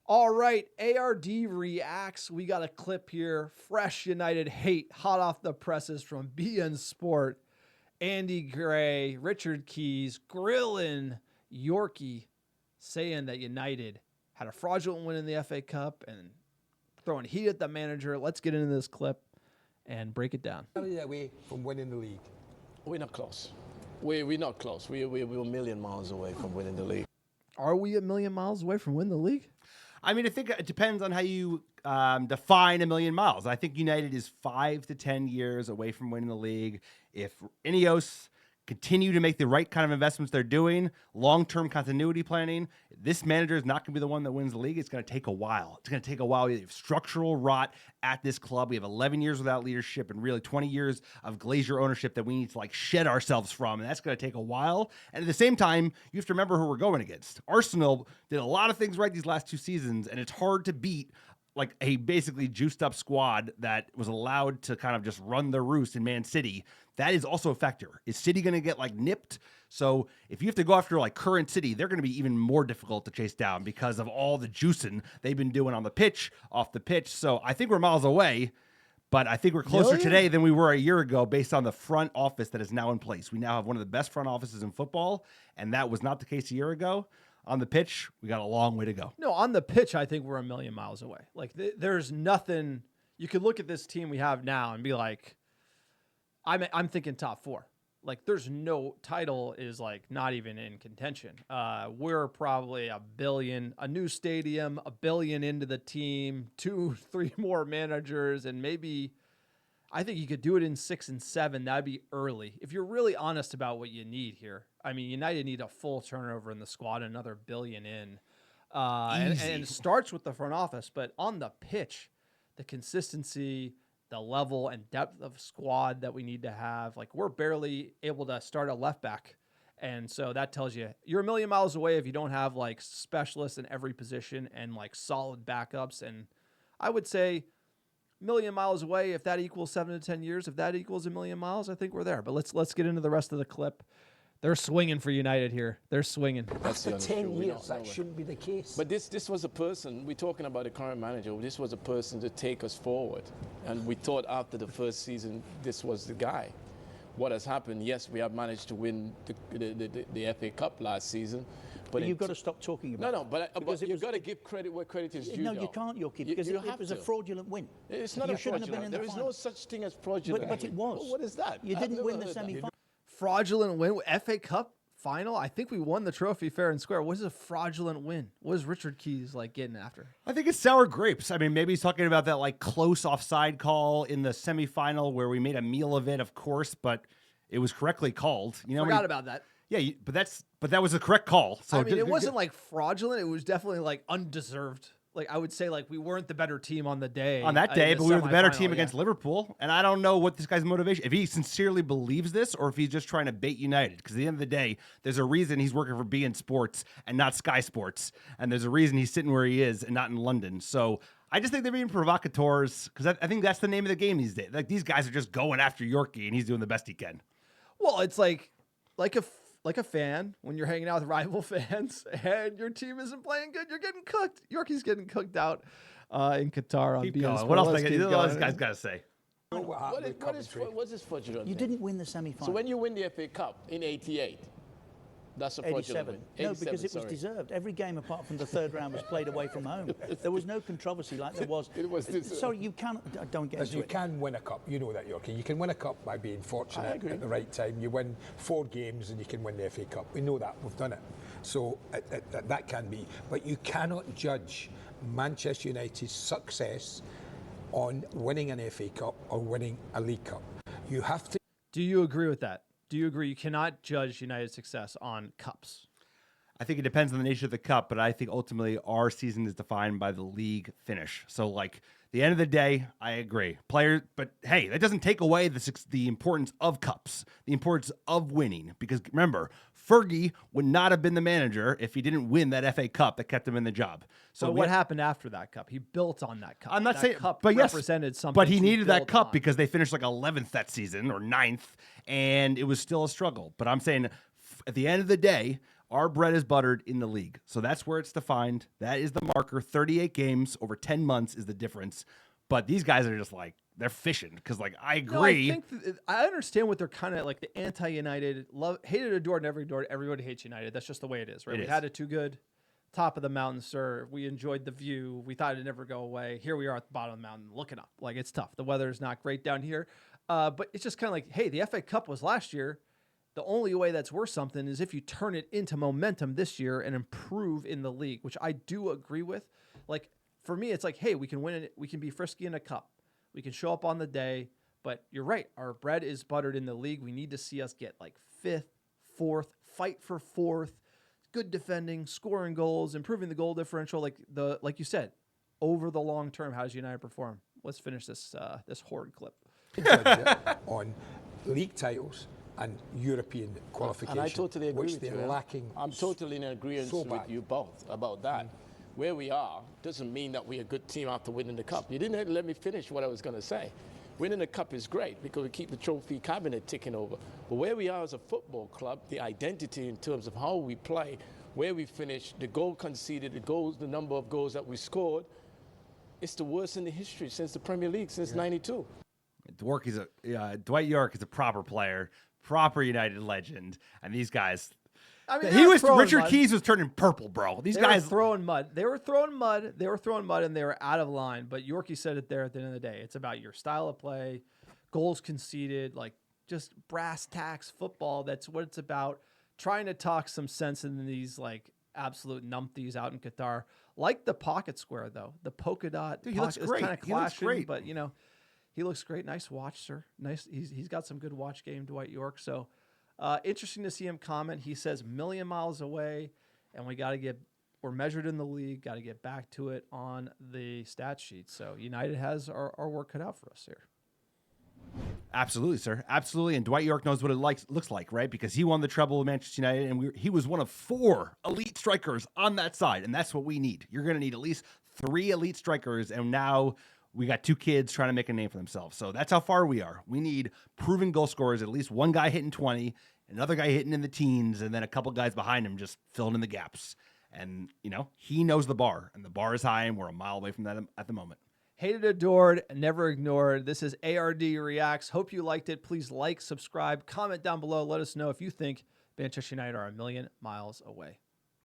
All right, ARD reacts. We got a clip here. Fresh United hate, hot off the presses from BEIN Sport. Andy Gray, Richard Keys, grilling Yorkie, saying that United had a fraudulent win in the FA Cup and throwing heat at the manager. Let's get into this clip and break it down. Away from winning the league. We're not close. We're not close. We're a million miles away from winning the league. Are we a million miles away from winning the league? I mean, I think it depends on how you define a million miles. I think United is 5 to 10 years away from winning the league. If Ineos continue to make the right kind of investments they're doing, long-term continuity planning, this manager is not going to be the one that wins the league. It's going to take a while. It's going to take a while. We have structural rot at this club. We have 11 years without leadership and really 20 years of Glazier ownership that we need to shed ourselves from, and that's going to take a while. And at the same time, you have to remember who we're going against. Arsenal did a lot of things right these last 2 seasons, and it's hard to beat a basically juiced up squad that was allowed to kind of just run their roost in Man City. That is also a factor. Is City going to get nipped? So if you have to go after current City, they're going to be even more difficult to chase down because of all the juicing they've been doing on the pitch, off the pitch. So I think we're miles away, but I think we're closer today than we were a year ago based on the front office that is now in place. We now have one of the best front offices in football, and that was not the case a year ago. On the pitch, we got a long way to go. No, on the pitch, I think we're a million miles away. There's nothing. You could look at this team we have now and be like, I'm thinking top 4. There's no title is not even in contention. We're probably $1 billion, a new stadium, $1 billion into the team, 2-3 more managers, and maybe I think you could do it in 6 and 7. That'd be early. If you're really honest about what you need here. I mean, United need a full turnover in the squad, another $1 billion in. And it starts with the front office, but on the pitch, the consistency, the level and depth of squad that we need to have, we're barely able to start a left back. And so that tells you you're a million miles away if you don't have specialists in every position and solid backups. And I would say million miles away, if that equals 7 to 10 years, if that equals a million miles, I think we're there. But let's get into the rest of the clip. They're swinging for United here. They're swinging. That's for 10 years, that shouldn't be the case. But this was a person, we're talking about the current manager, this was a person to take us forward. And we thought after the first season, this was the guy. What has happened, yes, we have managed to win the FA Cup last season. But you've got to stop talking about it. But you've got to give credit where credit is due. No, you can't, Yorkie, because it was a fraudulent win. It's not a fraudulent. There is no such thing as fraudulent. But it was. Well, what is that? You didn't win the semi-final. Fraudulent win, FA Cup final. I think we won the trophy fair and square. What is a fraudulent win? What is Richard Keys getting after? I think it's sour grapes. I mean, maybe he's talking about that close offside call in the semifinal where we made a meal of it, of course, but it was correctly called. Forgot about that. Yeah, but that was a correct call. So I mean, it wasn't fraudulent. It was definitely undeserved. I would say we weren't the better team on the day. On that day, but we were the better team against Liverpool. And I don't know what this guy's motivation, if he sincerely believes this or if he's just trying to bait United. Because at the end of the day, there's a reason he's working for BEIN Sports and not Sky Sports. And there's a reason he's sitting where he is and not in London. So I just think they're being provocateurs because I think that's the name of the game these days. These guys are just going after Yorkie and he's doing the best he can. Well, it's like a fan when you're hanging out with rival fans and your team isn't playing good, you're getting cooked. Yorkie's getting cooked out in Qatar on BEIN Sports. What else this guy's got to say? What is fraudulent? You didn't win the semi-final. So when you win the FA Cup in '88, that's a fraudulent win. No, because it was deserved. Every game apart from the third round was played away from home. There was no controversy like there was. It was deserved. Sorry, you can't. Don't get into You it. can win a cup. You know that, Yorkie. You can win a cup by being fortunate at the right time. You win 4 games and you can win the FA Cup. We know that. We've done it. So that can be. But you cannot judge Manchester United's success on winning an FA Cup or winning a League Cup. You have to. Do you agree with that? Do you agree you cannot judge United's success on cups? I think it depends on the nature of the cup, but I think ultimately our season is defined by the league finish. So, the end of the day, I agree. Players, but hey, that doesn't take away the importance of cups, the importance of winning. Because remember, Fergie would not have been the manager if he didn't win that FA Cup that kept him in the job. So what happened after that cup? He built on that cup. I'm not saying, cup but yes, represented something. But he needed that cup on. because they finished 11th that season or 9th, and it was still a struggle. But I'm saying, at the end of the day, Our bread is buttered in the league. So that's where it's defined. That is the marker. 38 games over 10 months is the difference. But these guys are just like, they're fishing because, like, I agree. No, I think I understand what they're kind of like, the anti-United, hated, adored, never adored. Everybody hates United. That's just the way it is, right? We had it too good. Top of the mountain, sir. We enjoyed the view. We thought it'd never go away. Here we are at the bottom of the mountain looking up. Like, it's tough. The weather's not great down here. But it's just kind of like, hey, the FA Cup was last year. The only way that's worth something is if you turn it into momentum this year and improve in the league, which I do agree with. Like, for me, it's like, hey, we can win it. We can be frisky in a cup. We can show up on the day. But you're right. Our bread is buttered in the league. We need to see us get like 5th, 4th, fight for 4th, good defending, scoring goals, improving the goal differential. Like you said, over the long term, how does United perform? Let's finish this horde clip. On league titles and European qualification, And I totally agree which with they're you. lacking. I'm totally in agreement so with bad. you both about that. Where we are doesn't mean that we're a good team after winning the cup. You didn't let me finish what I was going to say. Winning the cup is great because we keep the trophy cabinet ticking over. But where we are as a football club, the identity in terms of how we play, where we finish, the goal conceded, the number of goals that we scored, it's the worst in the history since the Premier League, since '92. Dwight Yorke is a proper player, proper United legend, and these guys. I mean, Richard Keys was turning purple, bro. These guys were throwing mud. They were throwing mud, and they were out of line. But Yorkie said it there at the end of the day. It's about your style of play, goals conceded, like just brass tacks football. That's what it's about. Trying to talk some sense in these like absolute numpties out in Qatar. Like the pocket square though, the polka dot. Dude, he looks great. Kind of He looks clashing, great. but you know, he looks great. Nice watch, sir. Nice. He's got some good watch game, Dwight Yorke. So. Interesting to see him comment. He says million miles away, and we're measured in the league, got to get back to it on the stat sheet. So United has our work cut out for us here. Absolutely, sir. Absolutely. And Dwight Yorke knows what it looks like, right? Because he won the treble with Manchester United, and he was one of 4 elite strikers on that side, and that's what we need. You're going to need at least 3 elite strikers, and now we got 2 kids trying to make a name for themselves. So that's how far we are. We need proven goal scorers, at least one guy hitting 20, another guy hitting in the teens, and then a couple guys behind him just filling in the gaps. And, you know, he knows the bar, and the bar is high, and we're a mile away from that at the moment. Hated, adored, never ignored. This is ARD Reacts. Hope you liked it. Please like, subscribe, comment down below. Let us know if you think Manchester United are a million miles away.